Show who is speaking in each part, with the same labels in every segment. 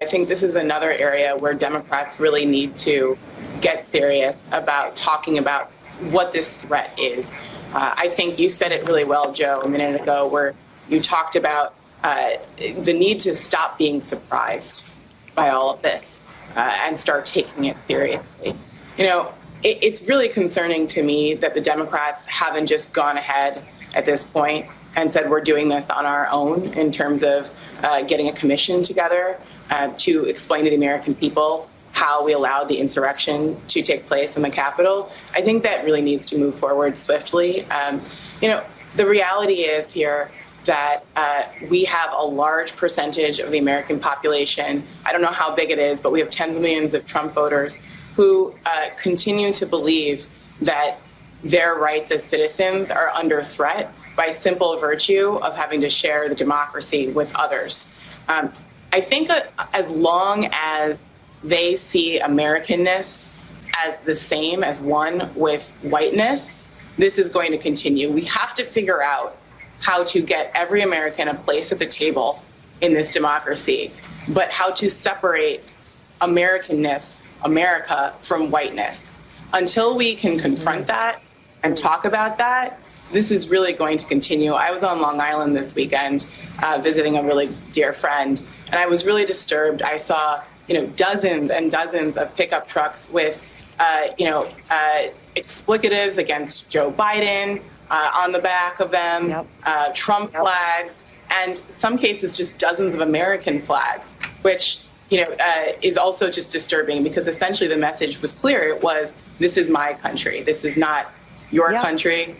Speaker 1: think this is another area where Democrats really need to get serious about talking about what this threat is. I think you said it really well, Joe, a minute ago, where you talked about the need to stop being surprised by all of this and start taking it seriously. You know, it's really concerning to me that the Democrats haven't just gone ahead at this point and said we're doing this on our own in terms of getting a commission together to explain to the American people how we allowed the insurrection to take place in the Capitol. I think that really needs to move forward swiftly. You know, the reality is here that we have a large percentage of the American population. I don't know how big it is, but we have tens of millions of Trump voters who continue to believe that their rights as citizens are under threat by simple virtue of having to share the democracy with others. I think as long as they see Americanness as the same as one with whiteness, this is going to continue. We have to figure out how to get every American a place at the table in this democracy, but how to separate Americanness, America, from whiteness. Until we can confront that and talk about that, this is really going to continue. I was on Long Island this weekend visiting a really dear friend, and I was really disturbed. I saw, dozens and dozens of pickup trucks with, explicatives against Joe Biden on the back of them, Trump flags, and some cases just dozens of American flags, which is also just disturbing because essentially the message was clear. It was, this is my country. This is not your country.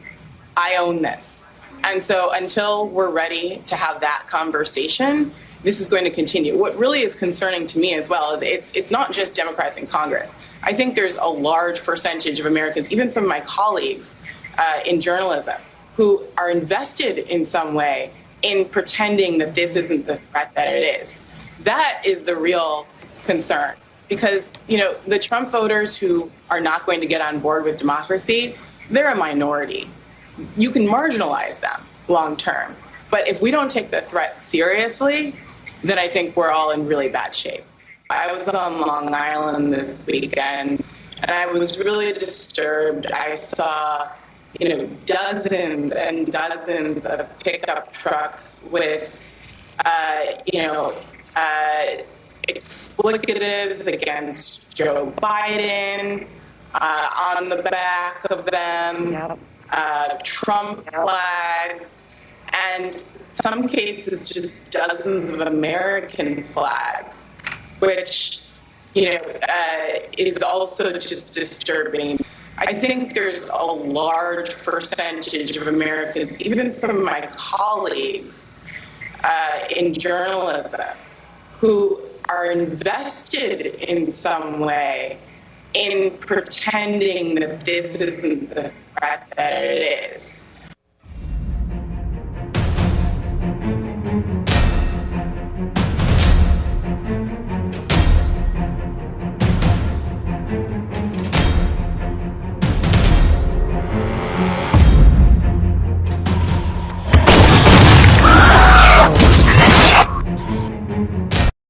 Speaker 1: I own this. And so until we're ready to have that conversation, this is going to continue. What really is concerning to me as well is it's not just Democrats in Congress. I think there's a large percentage of Americans, even some of my colleagues in journalism, who are invested in some way in pretending that this isn't the threat that it is. That is the real concern, because, the Trump voters who are not going to get on board with democracy, they're a minority. You can marginalize them long term. But if we don't take the threat seriously, then I think we're all in really bad shape. I was on Long Island this weekend, and I was really disturbed. I saw, dozens and dozens of pickup trucks with, explicatives against Joe Biden on the back of them, Trump flags, and some cases just dozens of American flags, which, is also just disturbing. I think there's a large percentage of Americans, even some of my colleagues in journalism, who are invested in some way in pretending that this isn't the threat that it is.